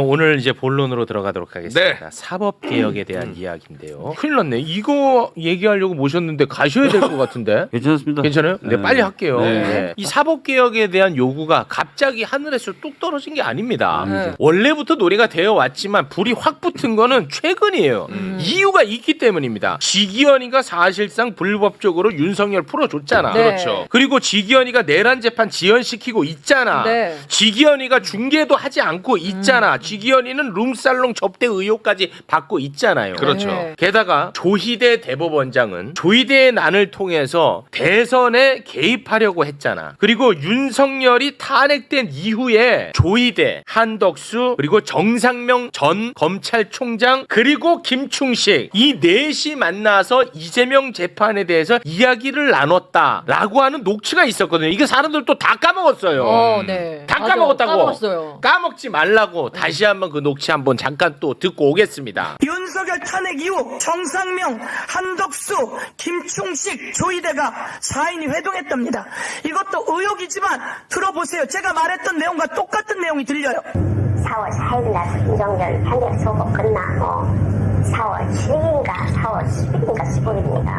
오늘 이제 본론으로 들어가도록 하겠습니다. 네. 사법개혁에 대한 이야기인데요. 큰일 났네. 이거 얘기하려고 모셨는데 가셔야 될 것 같은데. 괜찮습니다. 괜찮아요? 네, 빨리 할게요. 네. 네. 이 사법개혁에 대한 요구가 갑자기 하늘에서 뚝 떨어진 게 아닙니다. 원래부터 논의가 되어 왔지만 불이 확 붙은 거는 최근이에요. 이유가 있기 때문입니다. 지기현이가 사실상 불법적으로 윤석열 풀어줬잖아. 네. 그렇죠. 그리고 지기현이가 내란 재판 지연시키고 있잖아. 네. 지기현이가 중계도 하지 않고 있잖아. 지기현이는 룸살롱 접대 의혹까지 받고 있잖아요. 그렇죠. 네. 게다가 조희대 대법원장은 조희대의 난을 통해서 대선에 개입하려고 했잖아. 그리고 윤석열이 탄핵된 이후에 조희대, 한덕수, 그리고 정상명 전 검찰총장, 그리고 김충식 이 넷이 만나서 이재명 재판에 대해서 이야기를 나눴다라고 하는 녹취가 있었거든요. 이게 사람들 또 다 까먹었어요. 네. 다 맞아, 까먹었다고. 까먹었어요. 까먹지 말라고 다시 한번 그 녹취 한번 잠깐 또 듣고 오겠습니다. 윤석열 탄핵 이후 정상명, 한덕수, 김충식, 조희대가 4인이 회동했답니다. 이것도 의혹이지만 들어보세요. 제가 말했던 내용과 똑같은 내용이 들려요. 4월 4일 날 윤석열 탄핵 소고 끝나고 4월 7일인가 4월 10일인가 15일입니다.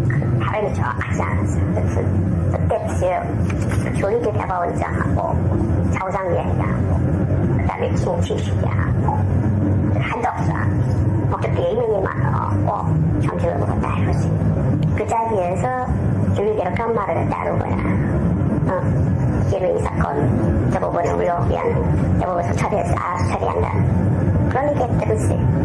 그 발음이 정확하지 않았어요. 그때쯤 조희대 대법원장하고 정상위원장하고 그다음에 김충식이하고 한덕수하고 그때 4명이 정식으로 따르지. 그 자리에서 조희대가 그런 말을 했다는 거야. 이재명 이 사건 대법원의 의혹이한 대법원에서 알아서 처리한다. 그런 얘기 했더랬어요.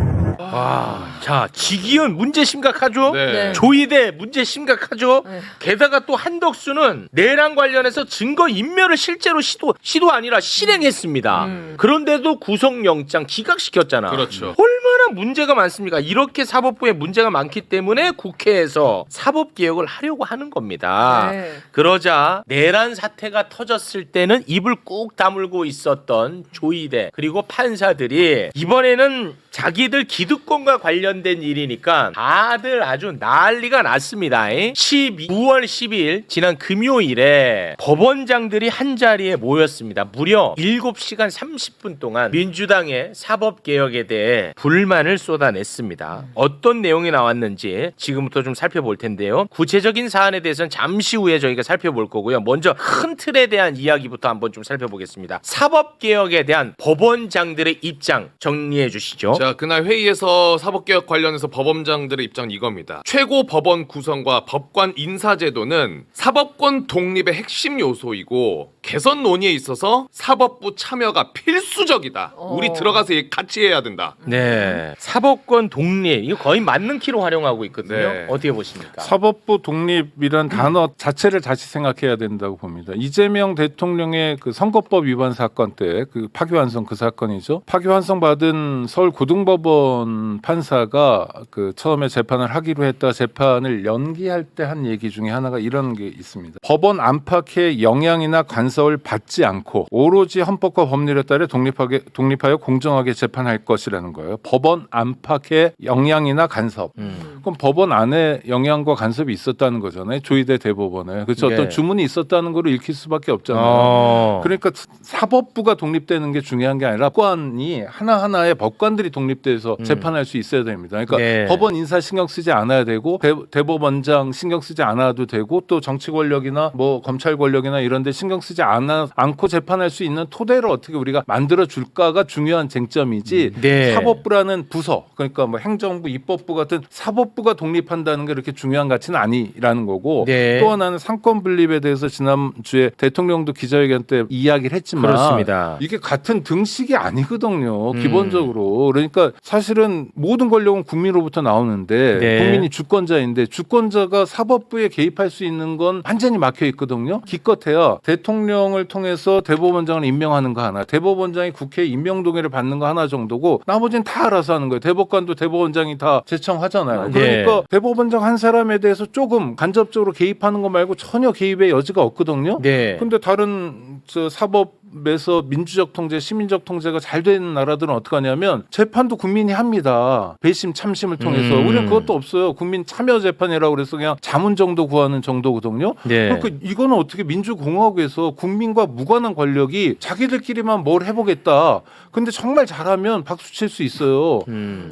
자, 지기현 문제 심각하죠? 네. 조희대 문제 심각하죠? 네. 게다가 또 한덕수는 내란 관련해서 증거 인멸을 실제로 시도 아니라 실행했습니다. 그런데도 구속영장 기각시켰잖아. 그렇죠. 얼마나 문제가 많습니까? 이렇게 사법부에 문제가 많기 때문에 국회에서 사법개혁을 하려고 하는 겁니다. 네. 그러자 내란 사태가 터졌을 때는 입을 꾹 다물고 있었던 조희대 그리고 판사들이 이번에는 자기들 기득권과 관련된 일이니까 다들 아주 난리가 났습니다. 9월 10일 지난 금요일에 법원장들이 한자리에 모였습니다. 무려 7시간 30분 동안 민주당의 사법개혁에 대해 불만을 쏟아냈습니다. 어떤 내용이 나왔는지 지금부터 좀 살펴볼 텐데요. 구체적인 사안에 대해서는 잠시 후에 저희가 살펴볼 거고요. 먼저 큰 틀에 대한 이야기부터 한번 좀 살펴보겠습니다. 사법개혁에 대한 법원장들의 입장 정리해 주시죠. 자, 그날 회의에서 사법개혁 관련해서 법원장들의 입장은 이겁니다. 최고 법원 구성과 법관 인사제도는 사법권 독립의 핵심 요소이고 개선 논의에 있어서 사법부 참여가 필수적이다. 우리 들어가서 같이 해야 된다. 네, 사법권 독립 이거 거의 맞는 키로 활용하고 있거든요. 네. 어떻게 보십니까? 사법부 독립이란 단어 자체를 다시 생각해야 된다고 봅니다. 이재명 대통령의 그 선거법 위반 사건 때 그 파기환송 그 사건이죠. 파기환송 받은 서울 고등법원 판사가 그 처음에 재판을 하기로 했다 재판을 연기할 때 한 얘기 중에 하나가 이런 게 있습니다. 법원 안팎의 영향이나 간섭을 받지 않고 오로지 헌법과 법률에 따라 독립하여 공정하게 재판할 것이라는 거예요. 법원 안팎의 영향이나 간섭. 그럼 법원 안에 영향과 간섭이 있었다는 거잖아요. 조희대 대법원에. 그렇죠. 예. 어떤 주문이 있었다는 거로 읽힐 수밖에 없잖아요. 그러니까 사법부가 독립되는 게 중요한 게 아니라 법관이 하나하나의 법관들이 독립돼서 재판할 수 있어야 됩니다. 그러니까 네. 법원 인사 신경 쓰지 않아야 되고 대법원장 신경 쓰지 않아도 되고 또 정치 권력이나 뭐 검찰 권력이나 이런 데 신경 쓰지 않고 재판할 수 있는 토대를 어떻게 우리가 만들어 줄까가 중요한 쟁점이지 네. 사법부라는 부서 그러니까 뭐 행정부, 입법부 같은 사법부가 독립한다는 게 그렇게 중요한 가치는 아니라는 거고 네. 또 하나는 상권 분립에 대해서 지난주에 대통령도 기자회견 때 이야기를 했지만 그렇습니다. 이게 같은 등식이 아니거든요. 기본적으로. 그러니까 사실은 모든 권력은 국민으로부터 나오는데 네. 국민이 주권자인데 주권자가 사법부에 개입할 수 있는 건 완전히 막혀 있거든요. 기껏해야 대통령을 통해서 대법원장을 임명하는 거 하나, 대법원장이 국회에 임명 동의를 받는 거 하나 정도고 나머지는 다 알아서 하는 거예요. 대법관도 대법원장이 다 제청하잖아요. 그러니까 네. 대법원장 한 사람에 대해서 조금 간접적으로 개입하는 거 말고 전혀 개입의 여지가 없거든요. 네. 근데 다른 사법 사법에서 민주적 통제, 시민적 통제가 잘 되는 나라들은 어떻게 하냐면 재판도 국민이 합니다. 배심, 참심을 통해서. 우리는 그것도 없어요. 국민 참여 재판이라고 그래서 그냥 자문 정도 구하는 정도거든요. 네. 그러니까 이거는 어떻게 민주공화국에서 국민과 무관한 권력이 자기들끼리만 뭘 해보겠다. 근데 정말 잘하면 박수 칠 수 있어요.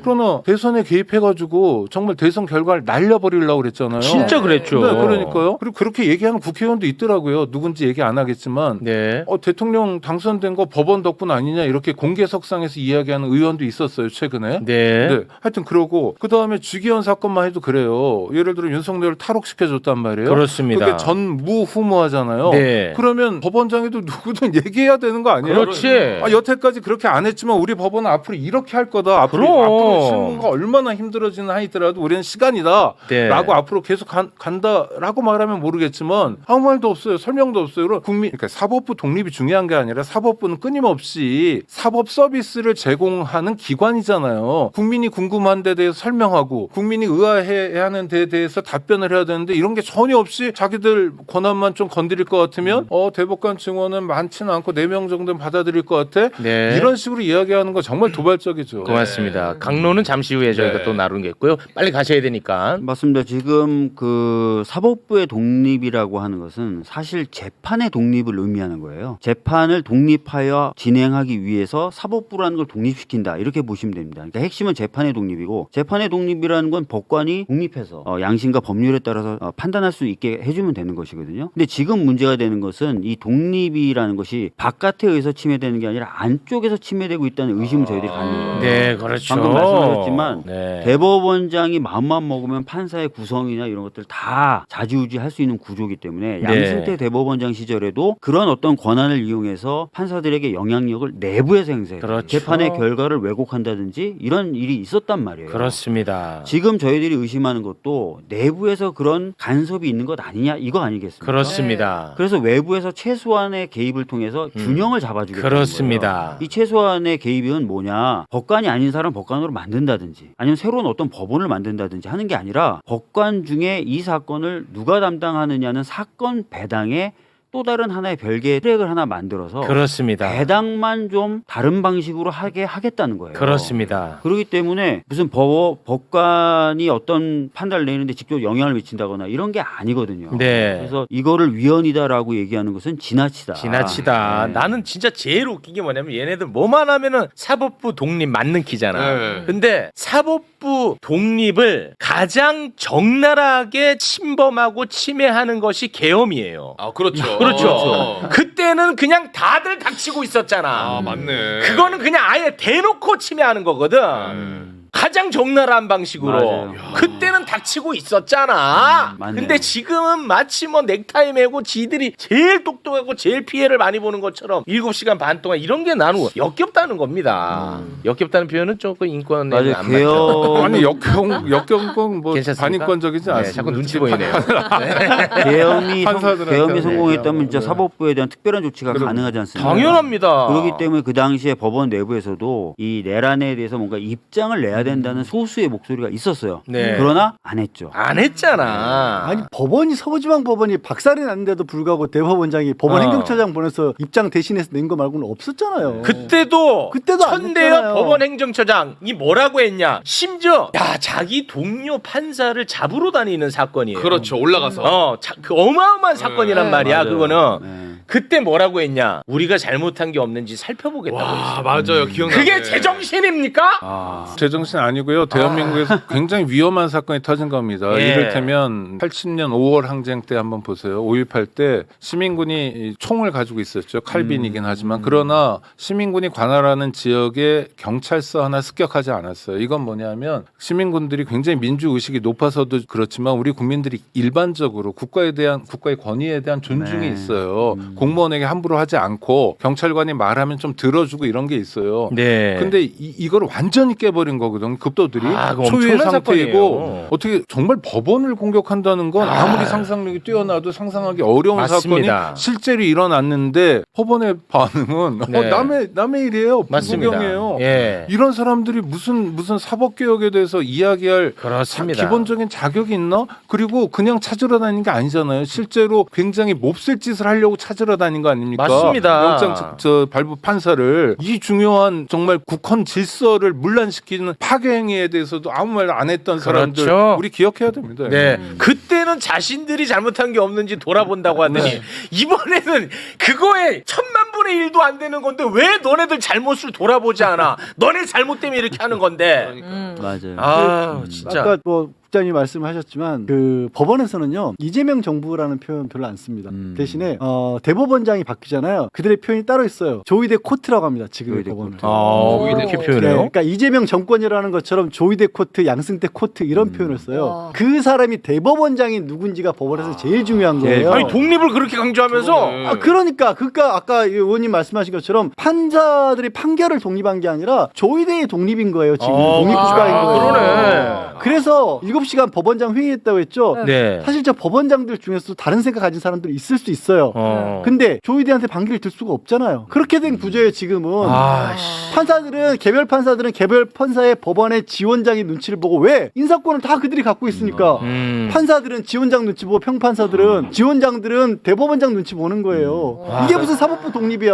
그러나 대선에 개입해가지고 정말 대선 결과를 날려버리려고 그랬잖아요. 진짜 그랬죠. 네, 그러니까요. 그리고 그렇게 얘기하는 국회의원도 있더라고요. 누군지 얘기 안 하겠지만 네. 대통령 당선된 거 법원 덕분 아니냐 이렇게 공개석상에서 이야기하는 의원도 있었어요. 최근에. 네. 하여튼 그러고 그다음에 주기현 사건만 해도 그래요. 예를 들어 윤석열을 탈옥시켜줬단 말이에요. 그렇습니다. 그게 전무후무하잖아요. 네. 그러면 법원장에도 누구든 얘기해야 되는 거 아니에요? 그렇지. 여태까지 그렇게 안 했지만 우리 법원은 앞으로 이렇게 할 거다. 앞으로 그럼. 신문가 얼마나 힘들어지는 한이더라도 우리는 시간이다. 네. 라고 앞으로 계속 간다라고 말하면 모르겠지만 아무 말도 없어요. 설명도 없어요. 그럼 그러니까 사법부 독립이 중요한 게 아니라 사법부는 끊임없이 사법 서비스를 제공하는 기관이잖아요. 국민이 궁금한 데 대해서 설명하고 국민이 의아해하는 데 대해서 답변을 해야 되는데 이런 게 전혀 없이 자기들 권한만 좀 건드릴 것 같으면 대법관 증언은 많지는 않고 4명 정도는 받아들일 것 같아. 네. 이런 식으로 이야기하는 거 정말 도발적이죠. 고맙습니다. 강론은 잠시 후에 저희가 네. 또 나누겠고요. 빨리 가셔야 되니까. 맞습니다. 지금 그 사법부의 독립이라고 하는 것은 사실 재판의 독립을 의미하는 거예요. 재판을 독립하여 진행하기 위해서 사법부라는 걸 독립시킨다. 이렇게 보시면 됩니다. 그러니까 핵심은 재판의 독립이고 재판의 독립이라는 건 법관이 독립해서 양심과 법률에 따라서 판단할 수 있게 해주면 되는 것이거든요. 근데 지금 문제가 되는 것은 이 독립이라는 것이 바깥에 의해서 침해되는 게 아니라 안쪽에서 침해되고 있다는 의심을 저희들이 갖는 거예요. 네, 그렇죠. 방금 말씀하셨지만 네. 대법원장이 마음만 먹으면 판사의 구성이나 이런 것들 다 좌지우지할 수 있는 구조이기 때문에 양승태 대법원장 시절에도 그런 어떤 권한을 이용해서 판사들에게 영향력을 내부에서 행사해요. 그렇죠. 재판의 결과를 왜곡한다든지 이런 일이 있었단 말이에요. 그렇습니다. 지금 저희들이 의심하는 것도 내부에서 그런 간섭이 있는 것 아니냐 이거 아니겠습니까? 그렇습니다. 그래서 외부에서 최소한의 개입을 통해서 균형을 잡아주겠다는 그렇습니다. 거예요. 이 최소한의 개입은 뭐냐? 법관이 아닌 사람 법관으로 만든다든지 아니면 새로운 어떤 법원을 만든다든지 하는 게 아니라 법관 중에 이 사건을 누가 담당하느냐는 사건 배당에 또 다른 하나의 별개의 트랙을 하나 만들어서 그렇습니다. 배당만 좀 다른 방식으로 하게 하겠다는 거예요. 그렇습니다. 그렇기 때문에 무슨 법관이 어떤 판단을 내리는데 직접 영향을 미친다거나 이런 게 아니거든요. 네. 그래서 이거를 위헌이다라고 얘기하는 것은 지나치다. 지나치다. 네. 나는 진짜 제일 웃긴 게 뭐냐면 얘네들 뭐만 하면은 사법부 독립 맞는 키잖아. 네. 근데 사법부 독립을 가장 적나라하게 침범하고 침해하는 것이 계엄이에요. 아 그렇죠. 그렇죠. 그때는 그냥 다들 닥치고 있었잖아. 아 맞네. 그거는 그냥 아예 대놓고 침해하는 거거든. 가장 적나라한 방식으로. 맞아요. 그때는 닥치고 있었잖아. 맞네요. 근데 지금은 마치 뭐 넥타이 매고 지들이 제일 똑똑하고 제일 피해를 많이 보는 것처럼 7시간 반 동안 이런 게 나는 역겹다는 겁니다. 역겹다는 표현은 조금 인권에 맞아요. 안 맞죠. 개엄 아니 역경건 뭐 괜찮습니까? 반인권적이지 네, 않습니다. 자꾸 눈치 보이네요. 네. 판사들한테 계엄이 성공했다면 진짜 네. 사법부에 대한 특별한 조치가 그럼. 가능하지 않습니까? 당연합니다. 그렇기 때문에 그 당시에 법원 내부에서도 이 내란에 대해서 뭔가 입장을 내야 된다는 소수의 목소리가 있었어요. 네. 그러나 안 했죠. 안 했잖아. 아니 법원이 서부지방법원이 박살이 났는데도 불구하고 대법원장이 법원 행정처장 보내서 입장 대신해서 낸 거 말고는 없었잖아요. 그때도 안 천대엽 했잖아요. 법원 행정처장이 뭐라고 했냐? 심지어 자기 동료 판사를 잡으러 다니는 사건이에요. 그렇죠. 올라가서. 그 어마어마한 사건이란 말이야. 맞아요. 그거는 네. 그때 뭐라고 했냐? 우리가 잘못한 게 없는지 살펴보겠다고 와 했어. 맞아요. 기억나. 그게 제정신입니까? 제정신 아니고요. 대한민국에서 굉장히 위험한 사건이 터진 겁니다. 예. 이를테면 80년 5월 항쟁 때 한번 보세요. 5.18 때 시민군이 총을 가지고 있었죠. 칼빈이긴 하지만 그러나 시민군이 관할하는 지역에 경찰서 하나 습격하지 않았어요. 이건 뭐냐면 시민군들이 굉장히 민주의식이 높아서도 그렇지만 우리 국민들이 일반적으로 국가의 권위에 대한 존중이 네. 있어요. 공무원에게 함부로 하지 않고 경찰관이 말하면 좀 들어주고 이런 게 있어요. 네. 근데 이걸 완전히 깨버린 거거든. 급도들이 그거 초유의 엄청난 상태이고 사건이에요. 어떻게 정말 법원을 공격한다는 건 아무리 상상력이 뛰어나도 상상하기 어려운 맞습니다. 사건이 실제로 일어났는데 법원의 반응은 네. 남의 일이에요. 맞습니다. 부구경이에요. 예. 이런 사람들이 무슨 사법개혁에 대해서 이야기할 그렇습니다. 기본적인 자격이 있나? 그리고 그냥 찾으러 다니는 게 아니잖아요. 실제로 굉장히 몹쓸 짓을 하려고 찾으러 찾으러 다닌 거 아닙니까? 맞습니다. 영장 발부 판사를 이 중요한 정말 국헌 질서를 문란시키는 파괴 행위에 대해서도 아무 말 안 했던 사람들 그렇죠. 우리 기억해야 됩니다. 네. 그때는 자신들이 잘못한 게 없는지 돌아본다고 하더니 이번에는 그거에 1000만 분의 1도 안 되는 건데 왜 너네들 잘못을 돌아보지 않아? 너네 잘못 때문에 이렇게 하는 건데. 맞아요. 아, 진짜. 아까 뭐 국장님 말씀하셨지만 그 법원에서는요 이재명 정부라는 표현 별로 안 씁니다. 대신에 대법원장이 바뀌잖아요. 그들의 표현이 따로 있어요. 조이대 코트라고 합니다. 지금의 조이대 법원을. 그렇게 네, 표현해요? 그러니까 이재명 정권이라는 것처럼 조이대 코트, 양승태 코트 이런 표현을 써요. 와. 그 사람이 대법원장이 누군지가 법원에서 제일 중요한 거예요. 아니 독립을 그렇게 강조하면서 그러니까 아까 의원님 말씀하신 것처럼 판사들이 판결을 독립한 게 아니라 조이대의 독립인 거예요. 지금 독립국가인 거예요. 그러네. 그래서 7시간 법원장 회의했다고 했죠. 네. 사실 저 법원장들 중에서도 다른 생각 가진 사람들이 있을 수 있어요. 근데 조이대한테 반기를 들 수가 없잖아요. 그렇게 된 구조예요 지금은. 판사들은 개별 판사의 법원의 지원장의 눈치를 보고 왜 인사권을 다 그들이 갖고 있으니까 판사들은 지원장 눈치 보고 평판사들은 지원장들은 대법원장 눈치 보는 거예요. 이게 무슨 사법부 독립이야.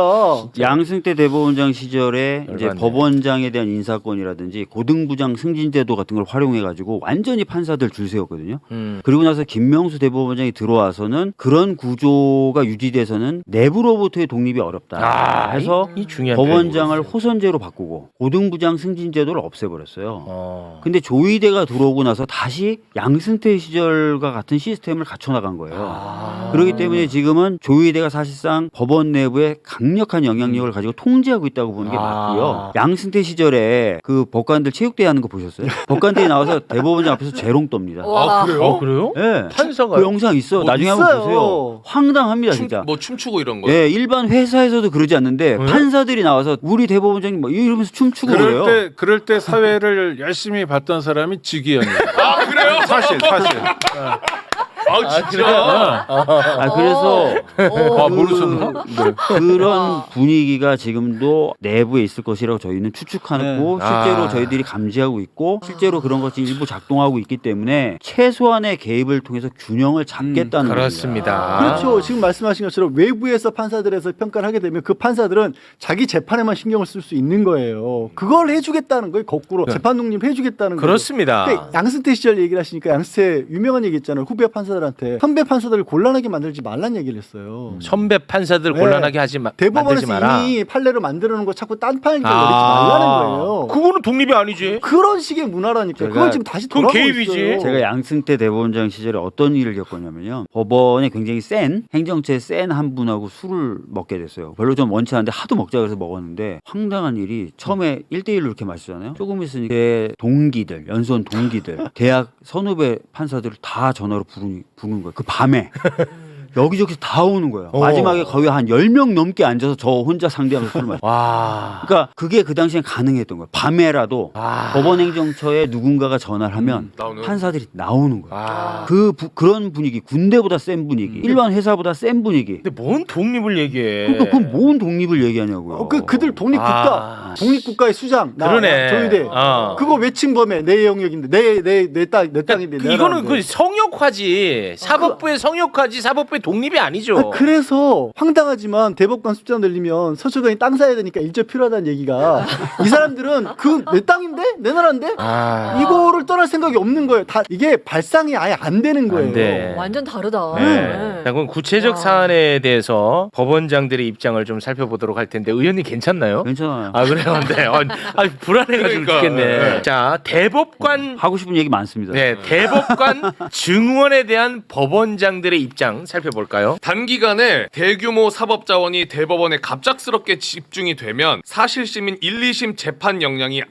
양승태 대법원장 시절에 이제 열받네. 법원장에 대한 인사권이라든지 고등부장 승진제도 같은 걸 활용해가지고 완전히 판사들 줄 세웠거든요. 그리고 나서 김명수 대법원장이 들어와서는 그런 구조가 유지돼서는 내부로부터의 독립이 어렵다 해서 이 중요한 법원장을 표현이었어요. 호선제로 바꾸고 고등부장 승진제도를 없애버렸어요. 근데 조이대가 들어오고 나서 다시 양승태 시절과 같은 시스템을 갖춰나간 거예요. 그렇기 때문에 지금은 조이대가 사실상 법원 내부에 강력한 영향력을 가지고 통제하고 있다고 보는 게 맞고요. 양승태 시절에 그 법관들 체육대회 하는 거 보셨어요? 법관들이 나와서 대법원장 앞에서 재롱 떱니다. 와. 그래요? 네. 판사가 그 영상 있어. 나중에 한번 있어요. 보세요. 황당합니다, 진짜. 뭐 춤추고 이런 거. 네, 일반 회사에서도 그러지 않는데 판사들이 나와서 우리 대법원장님 뭐 이러면서 춤추고 그래요. 그럴 때 사회를 열심히 봤던 사람이 직위원이에요. 아 그래요? 사실. 아 진짜. 그래서 모르셨나? 그런 분위기가 지금도 내부에 있을 것이라고 저희는 추측하고 실제로 저희들이 감지하고 있고 실제로 그런 것이 일부 작동하고 있기 때문에 최소한의 개입을 통해서 균형을 잡겠다는 그렇습니다. 그렇죠. 지금 말씀하신 것처럼 외부에서 판사들에서 평가를 하게 되면 그 판사들은 자기 재판에만 신경을 쓸 수 있는 거예요. 그걸 해주겠다는 거예요. 거꾸로 재판 독립 해주겠다는 거예요. 그렇습니다. 근데 양승태 시절 얘기를 하시니까 양승태 유명한 얘기 있잖아요. 후배 판사들한테 선배 판사들을 곤란하게 만들지 말란 얘기를 했어요. 선배 판사들 네. 곤란하게 하지 만들지 대법원에서 마라. 이미 판례를 만들어 놓은 거 자꾸 딴 판례를 내리지 말라는 거예요. 그거는 독립이 아니지. 그런 식의 문화라니까. 그건 지금 다시 그건 돌아오고 개입이지. 있어요. 제가 양승태 대법원장 시절에 어떤 일을 겪었냐면요. 법원에 굉장히 센 행정처에 센 한 분하고 술을 먹게 됐어요. 별로 좀 원치 않는데 하도 먹자 그래서 먹었는데 황당한 일이 처음에 1대1로 이렇게 마시잖아요. 조금 있으니까 제 동기들, 연수원 동기들, 대학 선후배 판사들을 다 전화로 부르는 거예요. 그 밤에. 여기저기서 다 오는 거예요. 마지막에 거의 한 10명 넘게 앉아서 저 혼자 상대하면서 술을 마셔요. 와. 그러니까 그게 그 당시엔 가능했던 거예요. 밤에라도 법원 행정처에 누군가가 전화를 하면 나오는. 판사들이 나오는 거예요. 아. 그런 분위기, 군대보다 센 분위기, 일반 회사보다 센 분위기. 근데 뭔 독립을 얘기해? 그러니까 그건 뭔 독립을 얘기하냐고요. 그들 독립국가, 독립국가의 수장, 그러네. 조이대. 그거 외친 범에 내 영역인데 내 땅인데. 내가 이거는 하는데. 그 성역화지. 사법부의 성역화지. 사법부의 독립이 아니죠. 그래서 황당하지만 대법관 숫자 늘리면 서초동이 땅 사야 되니까 일조 필요하다는 얘기가 이 사람들은 그 내 땅인데 내 나라인데 이거를 떠날 생각이 없는 거예요. 다 이게 발상이 아예 안 되는 거예요. 안 돼. 완전 다르다. 네. 자, 그럼 구체적 사안에 대해서 법원장들의 입장을 좀 살펴보도록 할 텐데 의원님 괜찮나요? 괜찮아요. 아 그래요, 네. 불안해가지고 그러니까, 죽겠네. 네. 자, 대법관, 하고 싶은 얘기 많습니다. 네, 대법관 증언에 대한 법원장들의 입장 살펴볼까요? 단기간에 대규모 사법자원이 대법원에 갑작스럽게 집중이 되면 사실심인 1, 2심 재판 역량이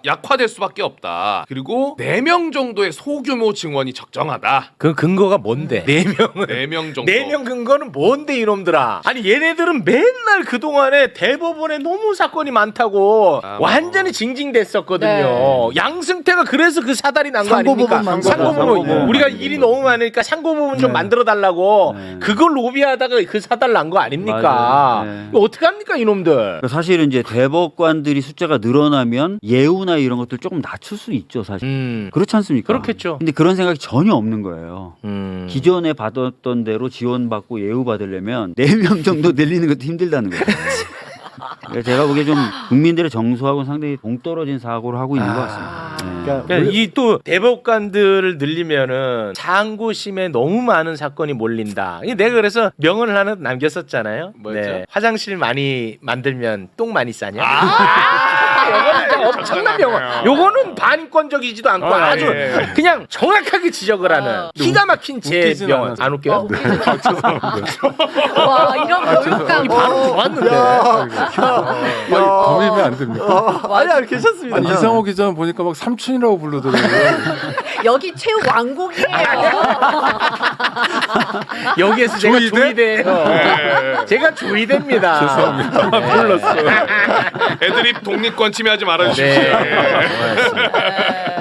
약화될 수밖에 없다. 그리고 4명 정도의 소규모 증언이 적정하다. 그 근거가 뭔데? 4명은 4명 정도. 4명 근거는 뭔데 이놈들아? 아니 얘네들은 맨날 그동안에 대법원에 너무 사건이 많다고 완전히 징징댔었거든요. 네. 양승태가 그래서 그 사달이 난 거 아닙니까? 상고법원 상고법원. 네. 우리가 일이 너무 많으니까 상고법원 좀 만들어 달라고 네. 그걸 로비하다가 그 사달 난 거 아닙니까? 맞아요. 네. 이거 어떻게 합니까 이놈들? 그러니까 사실은 이제 대법관들이 숫자가 늘어나면 예우나 이런 것들 조금 낮출 수 있죠, 사실. 그렇지 않습니까? 그렇겠죠. 근데 그런 생각이 전혀 없는 거예요. 기존에 받았던 대로 지원받고 예우 받으려면 4명 정도 늘리는 것도 힘들다는 거예요. 그러니까 제가 보기에 좀 국민들의 정서하고 상당히 동떨어진 사고를 하고 있는 것 같습니다. 네. 그러니까 이 또 대법관들을 늘리면은 상고심에 너무 많은 사건이 몰린다. 내가 그래서 명언을 하나 남겼었잖아요. 뭐였죠? 화장실 많이 만들면 똥 많이 싸냐? 요거는 진짜 엄청난 명언. 요거는 반인권적이지도 않고 아주 예. 그냥 정확하게 지적을 하는 기가 막힌 제 웃기진 명언. 않았어요. 안 웃겨요? 와 이런 교육감. 이 발음 좋았는데. 범이면 안 됩니까? 아니 괜찮습니다. 아니, 이상호 기자는 보니까 막 삼촌이라고 부르더라고요. 여기 최후 왕국이에요. 여기에서 제가 조이대? 조이대예요. 제가 조이대입니다. 죄송합니다. 불렀어요. 애드립 독립권 침해하지 말아주십시오.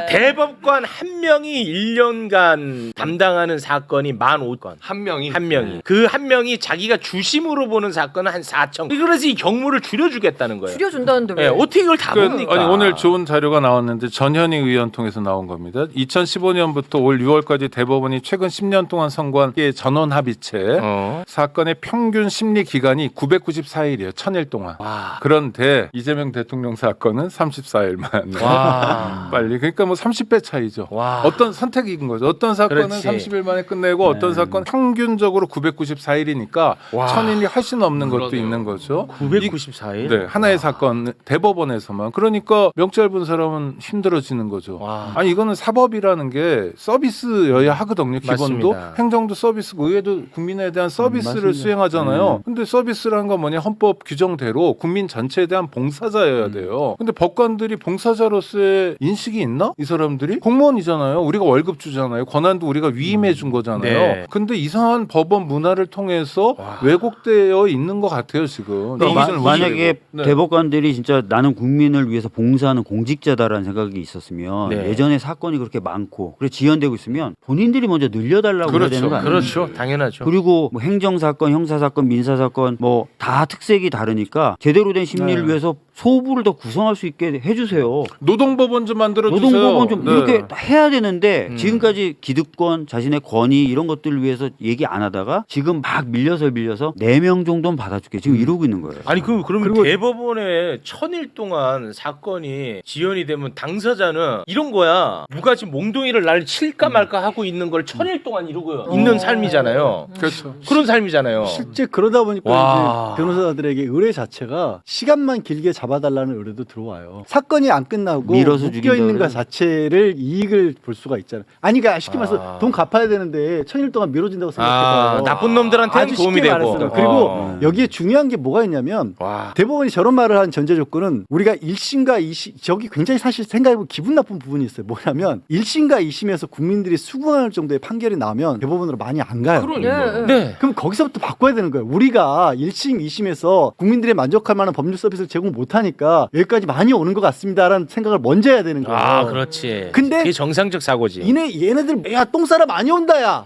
대법관 한 명이 1년간 담당하는 사건이 15,000건. 한 명이 한 명이. 그 한 명이 자기가 주심으로 보는 사건은 한 4,000. 그래서 이 경무를 줄여주겠다는 거예요. 줄여준다는데 왜? 네, 어떻게 이걸 다 봅니까? 아니, 오늘 좋은 자료가 나왔는데 전현희 의원 통해서 나온 겁니다. 2015년부터 올 6월까지 대법원이 최근 10년 동안 선고한 전원 합의체 사건의 평균 심리 기간이 994일이에요. 1000일 동안. 와. 그런데 이재명 대통령 사건은 34일만. 와. 빨리. 그러니까 뭐 30배 차이죠. 와. 어떤 선택인 거죠. 어떤 사건은 그렇지. 30일 만에 끝내고 어떤 사건 평균적으로 994일이니까 와. 1000일이 훨씬 넘는 것도 그러네요. 있는 거죠. 994일? 네, 하나의 사건 대법원에서만. 그러니까 명찰 본 사람은 힘들어지는 거죠. 와. 아니 이거는 사법이라는 게 서비스여야 하거든요. 기본도 맞습니다. 행정도 서비스고 의회도 국민에 대한 서비스를 맞습니다. 수행하잖아요. 근데 서비스라는 건 뭐냐 헌법 규정대로 국민 전체에 대한 봉사자여야 돼요. 근데 법관들이 봉사자로서의 인식이 있나? 이 사람들이 공무원이잖아요. 우리가 월급 주잖아요. 권한도 우리가 위임해 준 거잖아요. 네. 근데 이상한 법원 문화를 통해서 왜곡되어 있는 것 같아요 지금. 그러니까 이것은 만약에 네. 대법관들이 진짜 나는 국민을 위해서 봉사하는 공직자다라는 생각이 있었으면 네. 예전에 사건이 그렇게 많고 그래 지연되고 있으면 본인들이 먼저 늘려달라고 해야 되는 거 아니에요? 그렇죠. 당연하죠. 그리고 뭐 행정사건, 형사사건, 민사사건 뭐 다 특색이 다르니까 제대로 된 심리를 네. 위해서 소부를 더 구성할 수 있게 해주세요. 노동법원 좀 만들어 주세요. 노동법은 좀 네. 이렇게 해야 되는데 지금까지 기득권, 자신의 권위 이런 것들을 위해서 얘기 안 하다가 지금 막 밀려서 4명 정도는 받아줄게 지금 이러고 있는 거예요. 아니 그러면 대법원에 1000일 동안 사건이 지연이 되면 당사자는 이런 거야. 누가 지금 몽둥이를 날 칠까 말까 하고 있는 걸 1000일 동안 이러고 있는 삶이잖아요. 그렇죠. 그런 삶이잖아요. 실제 그러다 보니까 와. 이제 변호사들에게 의뢰 자체가 시간만 길게 잡아달라는 의뢰도 들어와요. 사건이 안 끝나고 밀어서 묶여 죽인다 있는 것 그래? 자체를 이익을 볼 수가 있잖아요. 아니 그러니까 쉽게 말해서 돈 갚아야 되는데 1000일 동안 미뤄진다고 생각해봐요. 나쁜 놈들한테는 아주 도움이 쉽게 되고. 말했어요. 그리고 여기에 중요한 게 뭐가 있냐면 와. 대법원이 저런 말을 한 전제 조건은 우리가 1심과 2심 저기 굉장히 사실 생각해보면 기분 나쁜 부분이 있어요. 뭐냐면 1심과 2심에서 국민들이 수긍할 정도의 판결이 나오면 대법원으로 많이 안 가요. 그러니까. 네. 그럼 거기서부터 바꿔야 되는 거예요. 우리가 1심, 2심에서 국민들이 만족할 만한 법률 서비스를 제공 못하니까 여기까지 많이 오는 것 같습니다라는 생각을 먼저 해야 되는 거예요. 아, 그렇지. 근데 그게 정상적 사고지. 얘네들 야 똥싸라 많이 온다 야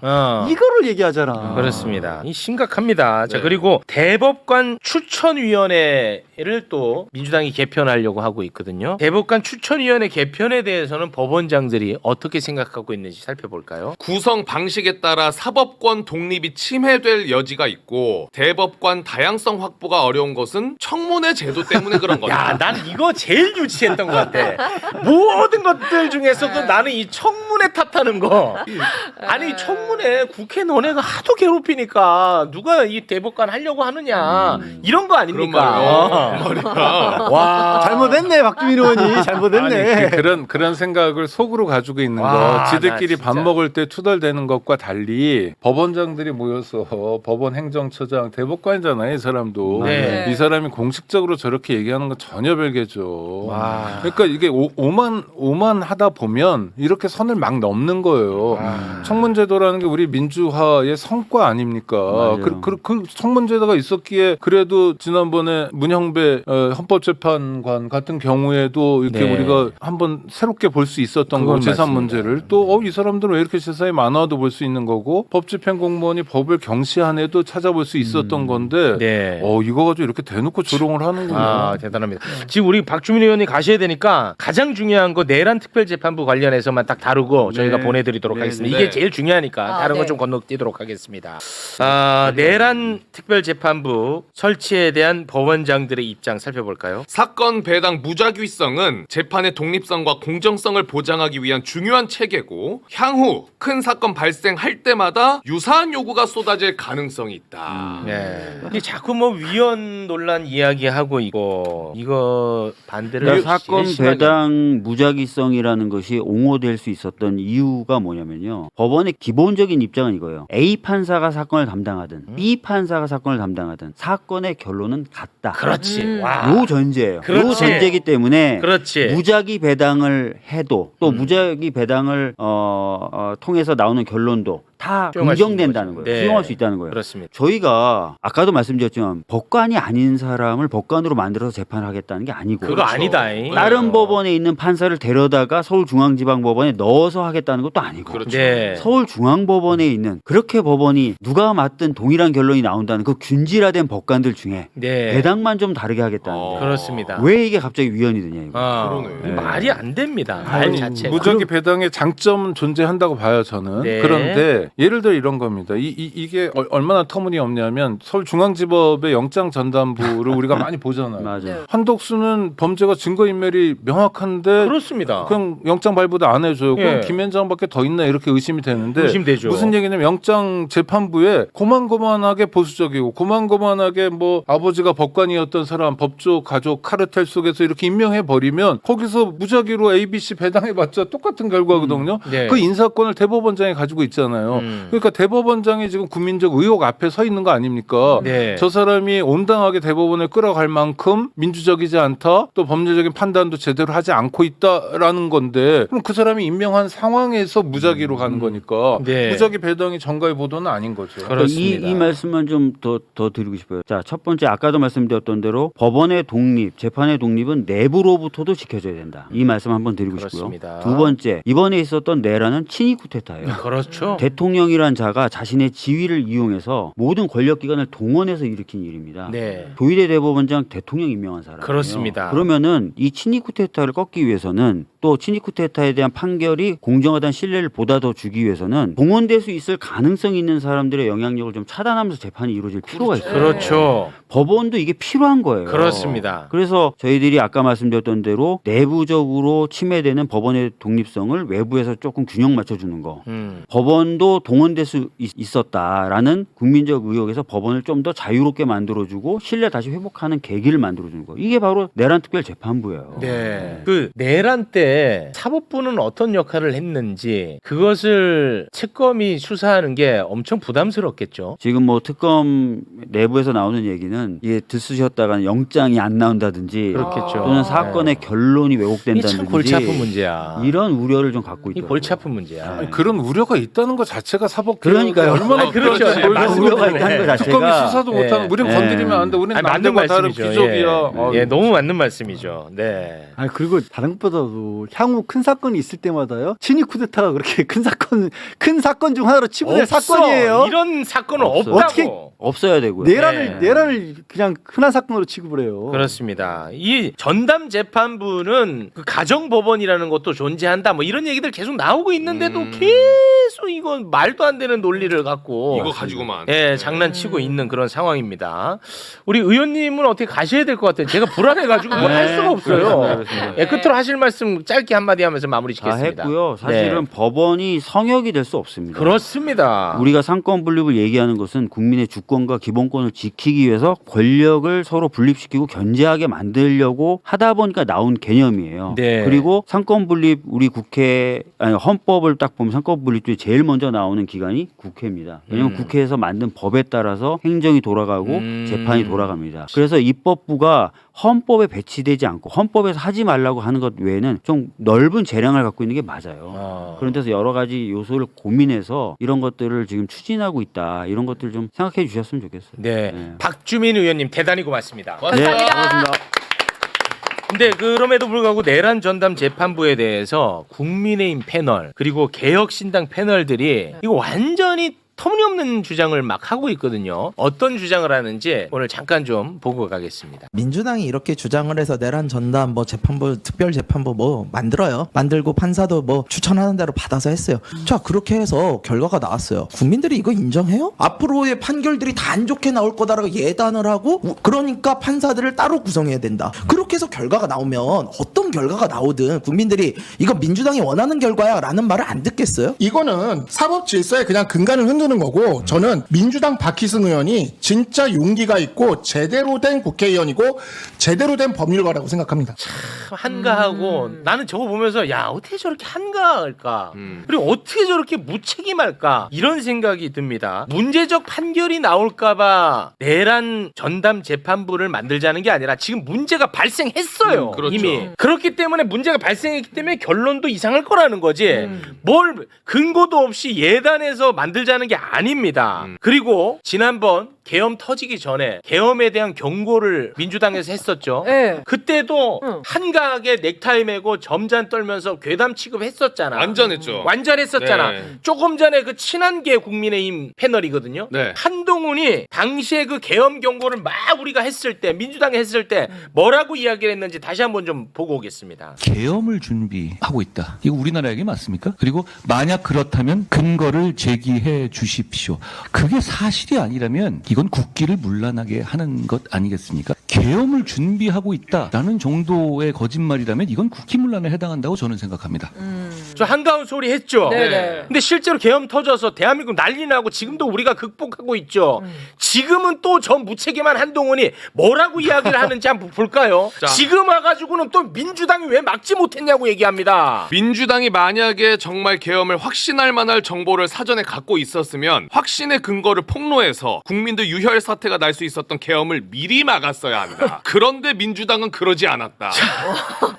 이거를 얘기하잖아. 그렇습니다. 이 심각합니다. 자, 그리고 대법관 추천위원회를 또 민주당이 개편하려고 하고 있거든요. 대법관 추천위원회 개편에 대해서는 법원장들이 어떻게 생각하고 있는지 살펴볼까요? 구성 방식에 따라 사법권 독립이 침해될 여지가 있고 대법관 다양성 확보가 어려운 것은 청문회 제도 때문에 그런 거다. 야, 난 이거 제일 유치했던 것 같아. 모든 것들 중에서도 나는 이 청문회 탓하는 거. 아니 청문회 국회 논의가 하도 괴롭히니까 누가 이 대법관 하려고 하느냐 이런 거 아닙니까? 말이야. 와, 잘못했네 박주민 의원이 잘못했네. 아니, 그런 생각을 속으로 가지고 있는 와, 거. 지들끼리 나 밥 진짜. 먹을 때 투덜대는 것과 달리 법원장들이 모여서 법원 행정처장 대법관이잖아요. 이 사람도. 네. 이 사람이 공식적으로 저렇게 얘기하는 건 전혀 별개죠. 와. 그러니까 이게 오만 하다 보면 이렇게 선을 막 막 넘는 거예요. 청문제도라는 게 우리 민주화의 성과 아닙니까? 맞아요. 그 청문제도가 있었기에 그래도 지난번에 문형배 헌법재판관 같은 경우에도 이렇게 네. 우리가 한번 새롭게 볼 수 있었던 거고 그건 재산 맞습니다. 문제를 또 이 사람들은 왜 이렇게 재산이 많아도 볼 수 있는 거고 법집행공무원이 법을 경시한 해도 찾아볼 수 있었던 건데 네. 이거 가지고 이렇게 대놓고 조롱을 하는구나. 대단합니다. 지금 우리 박주민 의원이 가셔야 되니까 가장 중요한 거 내란 특별재판부 관련해서만 딱 다루고 저희가 보내드리도록 네, 하겠습니다. 네. 이게 제일 중요하니까 다른 네. 거 좀 건너뛰도록 하겠습니다. 내란 특별재판부 설치에 대한 법원장들의 입장 살펴볼까요? 사건 배당 무작위성은 재판의 독립성과 공정성을 보장하기 위한 중요한 체계고 향후 큰 사건 발생할 때마다 유사한 요구가 쏟아질 가능성이 있다. 네. 근데 자꾸 뭐 위헌 논란 이야기하고 이거 반대를 그러니까 제일 사건 심하게 배당 무작위성이라는 것이 옹호될 수 있었던 이유가 뭐냐면요. 법원의 기본적인 입장은 이거예요. A 판사가 사건을 담당하든 B 판사가 사건을 담당하든 사건의 결론은 같다. 그렇지. 와. 요 전제예요. 그렇지. 요 전제이기 때문에 그렇지. 무작위 배당을 해도 또 무작위 배당을 통해서 나오는 결론도 다 수용할 수 있는 긍정된다는 거죠. 거예요. 네. 수용할 수 있다는 거예요. 그렇습니다. 저희가 아까도 말씀드렸지만 법관이 아닌 사람을 법관으로 만들어서 재판을 하겠다는 게 아니고 그거 아니다잉. 다른 법원에 있는 판사를 데려다가 서울중앙지방법원에 넣어서 하겠다는 것도 아니고 그렇죠. 네. 서울중앙법원에 있는 그렇게 법원이 누가 맡든 동일한 결론이 나온다는 그 균질화된 법관들 중에 네. 배당만 좀 다르게 하겠다는데 그렇습니다. 왜 이게 갑자기 위헌이 되냐 이거. 그러네. 말이 안 됩니다. 말 자체가. 무작위 배당의 장점은 존재한다고 봐요 저는. 네. 그런데 예를 들어 이런 겁니다. 이게 얼마나 터무니없냐면 서울중앙지법의 영장전담부를 우리가 많이 보잖아요. 맞아요. 네. 한덕수는 범죄가 증거인멸이 명확한데 그렇습니다. 그냥 영장 발부도 안 해줘요. 예. 그럼 김현장밖에 더 있나 이렇게 의심이 되는데 의심되죠. 무슨 얘기냐면 영장 재판부에 고만고만하게 보수적이고 고만고만하게 뭐 아버지가 법관이었던 사람 법조 가족 카르텔 속에서 이렇게 임명해 버리면 거기서 무작위로 ABC 배당해봤자 똑같은 결과거든요. 네. 그 인사권을 대법원장이 가지고 있잖아요. 그러니까 대법원장이 지금 국민적 의혹 앞에 서 있는 거 아닙니까? 네. 저 사람이 온당하게 대법원을 끌어갈 만큼 민주적이지 않다. 또 법률적인 판단도 제대로 하지 않고 있다라는 건데 그럼 그 사람이 임명한 상황에서 무작위로 가는 거니까 네. 무작위 배당이 정가의 보도는 아닌 거죠. 그렇습니다. 이 말씀만 좀 더 드리고 싶어요. 자, 첫 번째 아까도 말씀드렸던 대로 법원의 독립, 재판의 독립은 내부로부터도 지켜져야 된다. 이 말씀 한번 드리고 그렇습니다. 싶고요. 두 번째, 이번에 있었던 내란은 친위 쿠데타예요. 그렇죠. 대통령이란 자가 자신의 지위를 이용해서 모든 권력기관을 동원해서 일으킨 일입니다. 네. 조희대 대법원장 대통령 임명한 사람이에요. 그렇습니다. 그러면은 이 친위 쿠데타를 꺾기 위해서는 또 친위 쿠데타에 대한 판결이 공정하다는 신뢰를 보다 더 주기 위해서는 동원될 수 있을 가능성이 있는 사람들의 영향력을 좀 차단하면서 재판이 이루어질 필요가 있어요. 그렇죠. 법원도 이게 필요한 거예요. 그렇습니다. 그래서 저희들이 아까 말씀드렸던 대로 내부적으로 침해되는 법원의 독립성을 외부에서 조금 균형 맞춰주는 거. 법원도 동원될 수 있었다라는 국민적 의혹에서 법원을 좀 더 자유롭게 만들어주고 신뢰 다시 회복하는 계기를 만들어주는 거. 이게 바로 내란특별재판부예요. 네. 그 내란 때 사법부는 어떤 역할을 했는지 그것을 특검이 수사하는 게 엄청 부담스럽겠죠. 지금 뭐 특검 내부에서 나오는 얘기는 이게 들쑤셨다가 영장이 안 나온다든지 그렇겠죠. 또는 사건의 결론이 이게 왜곡된다든지 참 골치 아픈 문제야. 이런 우려를 좀 갖고 이 있더라고요. 골치 아픈 문제야. 아니, 그런 우려가 있다는 것 자체가 사법 그러니까요. 얼마나 아니, 그렇죠. 그런지 네, 몰라요. 맞습니다. 우려가 있다는 것 자체가 특검이 수사도 네. 못하는 우린 네. 건드리면 안 돼. 우리는 아니, 맞는 남들과 다른 말씀이죠. 귀족이야. 예, 너무 맞는 말씀이죠. 네. 아니 그리고 다른 것보다도 향후 큰 사건이 있을 때마다요 친위 쿠데타가 그렇게 큰 사건 중 하나로 치부될 없어. 사건이에요. 이런 사건은 없어. 없다고. 어떻게 없어야 되고요. 내란을 그냥 흔한 사건으로 취급을 해요. 그렇습니다. 이 전담 재판부는 그 가정법원이라는 것도 존재한다. 뭐 이런 얘기들 계속 나오고 있는데도 계속 이건 말도 안 되는 논리를 갖고 이거 가지고만. 예, 장난치고 있는 그런 상황입니다. 우리 의원님은 어떻게 가셔야 될 것 같아요. 제가 불안해가지고 뭘 할 수가 없어요. 그렇습니다. 예, 끝으로 하실 말씀 짧게 한마디 하면서 마무리 다 짓겠습니다. 했고요. 사실은 네. 법원이 성역이 될 수 없습니다. 그렇습니다. 우리가 상권 분립을 얘기하는 것은 국민의 주권과 기본권을 지키기 위해서 권력을 서로 분립시키고 견제하게 만들려고 하다 보니까 나온 개념이에요. 네. 그리고 상권 분립 우리 헌법을 딱 보면 상권 분립주의 제일 먼저 나오는 기관이 국회입니다. 왜냐하면 국회에서 만든 법에 따라서 행정이 돌아가고 재판이 돌아갑니다. 그래서 입법부가 헌법에 배치되지 않고 헌법에서 하지 말라고 하는 것 외에는 좀 넓은 재량을 갖고 있는 게 맞아요. 그런 데서 여러 가지 요소를 고민해서 이런 것들을 지금 추진하고 있다. 이런 것들 좀 생각해 주셨으면 좋겠어요. 네. 네. 박주민 의원님 대단히 고맙습니다. 네, 고맙습니다. 근데 그럼에도 불구하고 내란 전담 재판부에 대해서 국민의힘 패널 그리고 개혁신당 패널들이 이거 완전히 터무니없는 주장을 막 하고 있거든요. 어떤 주장을 하는지 오늘 잠깐 좀 보고 가겠습니다. 민주당이 이렇게 주장을 해서 내란 전담 뭐 재판부 특별 재판부 뭐 만들어요. 만들고 판사도 뭐 추천하는 대로 받아서 했어요. 자 그렇게 해서 결과가 나왔어요. 국민들이 이거 인정해요? 앞으로의 판결들이 다 안 좋게 나올 거다라고 예단을 하고 그러니까 판사들을 따로 구성해야 된다. 그렇게 해서 결과가 나오면 어떤 결과가 나오든 국민들이 이거 민주당이 원하는 결과야라는 말을 안 듣겠어요? 이거는 사법 질서에 그냥 근간을 흔드는 거고 저는 민주당 박희승 의원이 진짜 용기가 있고 제대로 된 국회의원이고 제대로 된 법률가라고 생각합니다. 한가하고 나는 저거 보면서 야 어떻게 저렇게 한가할까 그리고 어떻게 저렇게 무책임할까 이런 생각이 듭니다. 문제적 판결이 나올까봐 내란 전담 재판부를 만들자는 게 아니라 지금 문제가 발생했어요. 그렇죠. 이미 그렇기 때문에 문제가 발생했기 때문에 결론도 이상할 거라는 거지 뭘 근거도 없이 예단해서 만들자는 게 아닙니다. 그리고 지난번 계엄 터지기 전에 계엄에 대한 경고를 민주당에서 했었죠. 네. 그때도 한가하게 넥타이 메고 점잔 떨면서 괴담 취급했었잖아. 완전했죠. 완전했었잖아. 네. 조금 전에 그 친한계 국민의힘 패널이거든요. 네. 한동훈이 당시에 그 계엄 경고를 막 우리가 했을 때 민주당이 했을 때 뭐라고 이야기를 했는지 다시 한번 좀 보고 오겠습니다. 계엄을 준비하고 있다. 이거 우리나라 얘기 맞습니까? 그리고 만약 그렇다면 근거를 제기해 주십시오. 그게 사실이 아니라면 이건 국기를 문란하게 하는 것 아니겠습니까? 계엄을 준비하고 있다라는 정도의 거짓말이라면 이건 국기문란에 해당한다고 저는 생각합니다. 저 한가운 소리 했죠. 네네. 근데 실제로 계엄 터져서 대한민국 난리 나고 지금도 우리가 극복하고 있죠. 지금은 또 저 무책임한 한동훈이 뭐라고 이야기를 하는지 한번 볼까요? 자. 지금 와가지고는 또 민주당이 왜 막지 못했냐고 얘기합니다. 민주당이 만약에 정말 계엄을 확신할 만한 정보를 사전에 갖고 있었으면 확신의 근거를 폭로해서 국민들 유혈 사태가 날 수 있었던 계엄을 미리 막았어야 한다. 그런데 민주당은 그러지 않았다.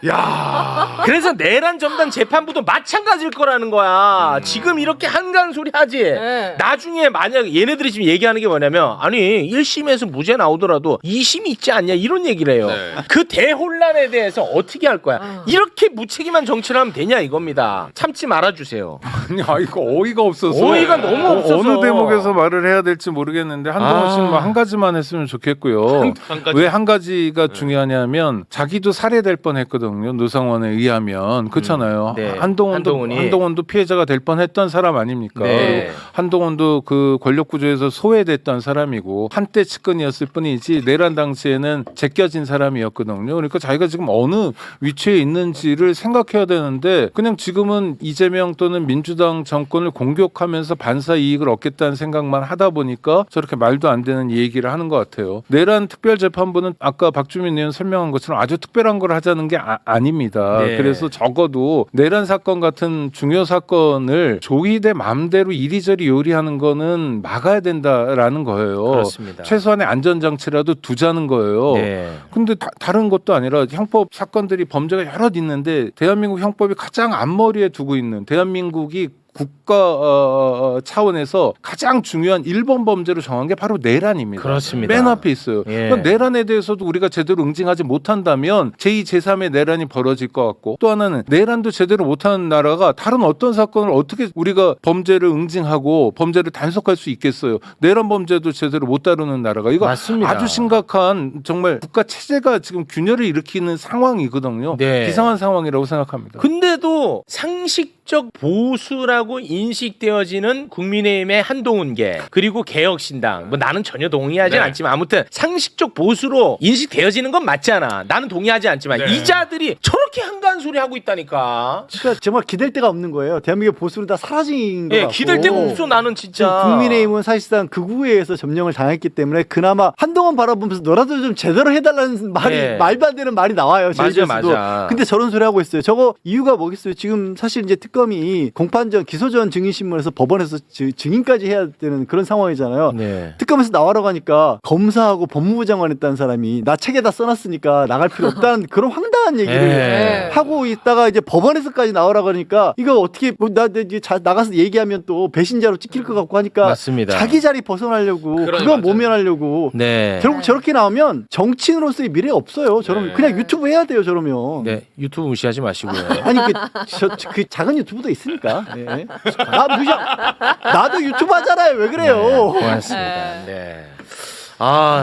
야, 그래서 내란 전담 재판부도 마찬가지일 거라는 거야. 지금 이렇게 한가한 소리 하지. 네. 나중에 만약 얘네들이 지금 얘기하는 게 뭐냐면 아니 1심에서 무죄 나오더라도 2심이 있지 않냐 이런 얘기를 해요. 네. 그 대혼란에 대해서 어떻게 할 거야. 이렇게 무책임한 정치를 하면 되냐 이겁니다. 참지 말아주세요. 아니, 이거 어이가 없어서. 어이가 너무 없어서. 어느 대목에서 말을 해야 될지 모르겠는데 한동훈 씨는 뭐 한 가지만 했으면 좋겠고요. 한 가지. 왜 한 가지가 중요하냐면 자기도 살해될 뻔했거든요. 노상원에 의하면 그렇잖아요. 네. 한동훈도 피해자가 될 뻔했던 사람 아닙니까? 네. 그리고 한동훈도 그 권력 구조에서 소외됐던 사람이고 한때 측근이었을 뿐이지 내란 당시에는 제껴진 사람이었거든요. 그러니까 자기가 지금 어느 위치에 있는지를 생각해야 되는데 그냥 지금은 이재명 또는 민주당 정권을 공격하면서 반사 이익을 얻겠다는 생각만 하다 보니까 저렇게 말도 안 되는 얘기를 하는 것 같아요. 내란 특별재판부는 아까 박주민 의원 설명한 것처럼 아주 특별한 걸 하자는 게 아닙니다. 네. 그래서 적어도 내란 사건 같은 중요 사건을 조이대 맘대로 이리저리 요리하는 거는 막아야 된다라는 거예요. 그렇습니다. 최소한의 안전장치라도 두자는 거예요. 네. 근데 다른 것도 아니라 형법 사건들이 범죄가 여럿 있는데 대한민국 형법이 가장 앞머리에 두고 있는 대한민국이 국가 차원에서 가장 중요한 1번 범죄로 정한 게 바로 내란입니다. 그렇습니다. 맨 앞에 있어요. 예. 그러니까 내란에 대해서도 우리가 제대로 응징하지 못한다면 제2, 제3의 내란이 벌어질 것 같고 또 하나는 내란도 제대로 못하는 나라가 다른 어떤 사건을 어떻게 우리가 범죄를 응징하고 범죄를 단속할 수 있겠어요. 내란 범죄도 제대로 못 다루는 나라가 이거 맞습니다. 아주 심각한 정말 국가 체제가 지금 균열을 일으키는 상황이거든요. 네. 비상한 상황이라고 생각합니다. 근데도 상식적 보수라고 인식되어지는 국민의힘의 한동훈계 그리고 개혁신당 뭐 나는 전혀 동의하지 네. 않지만 아무튼 상식적 보수로 인식되어지는 건 맞잖아. 나는 동의하지 않지만 네. 이 자들이 저렇게 한가한 소리 하고 있다니까. 그러니까 정말 기댈 데가 없는 거예요. 대한민국의 보수는 다 사라진 거 예, 같고. 기댈 데가 없어 나는 진짜. 지금 국민의힘은 사실상 극우에 의해서 점령을 당했기 때문에 그나마 한동훈 바라보면서 너라도 좀 제대로 해달라는 말이 말도 안 되는 말이 나와요. 맞아, 제주에서도. 맞아. 근데 저런 소리 하고 있어요. 저거 이유가 뭐겠어요? 지금 사실 이제 특검 특검이 공판전 기소전 증인신문에서 법원에서 증인까지 해야 되는 그런 상황이잖아요. 네. 특검에서 나와라고 하니까 검사하고 법무부 장관 했다는 사람이 나 책에다 써놨으니까 나갈 필요 없다는 그런 황당한 얘기를 네. 하고 있다가 이제 법원에서까지 나오라고 하니까 이거 어떻게 나 이제 나가서 얘기하면 또 배신자로 찍힐 것 같고 하니까 맞습니다. 자기 자리 벗어나려고 그래, 그거 맞아요. 모면하려고 네. 결국 저렇게 나오면 정치인으로서의 미래 없어요. 저러면 네. 그냥 유튜브 해야 돼요. 저러면. 네. 유튜브 무시하지 마시고요. 아니 그 작은 유튜브도 있으니까. 네. 나도 유튜브 하잖아요. 왜 그래요? 고맙습니다. 네. 아.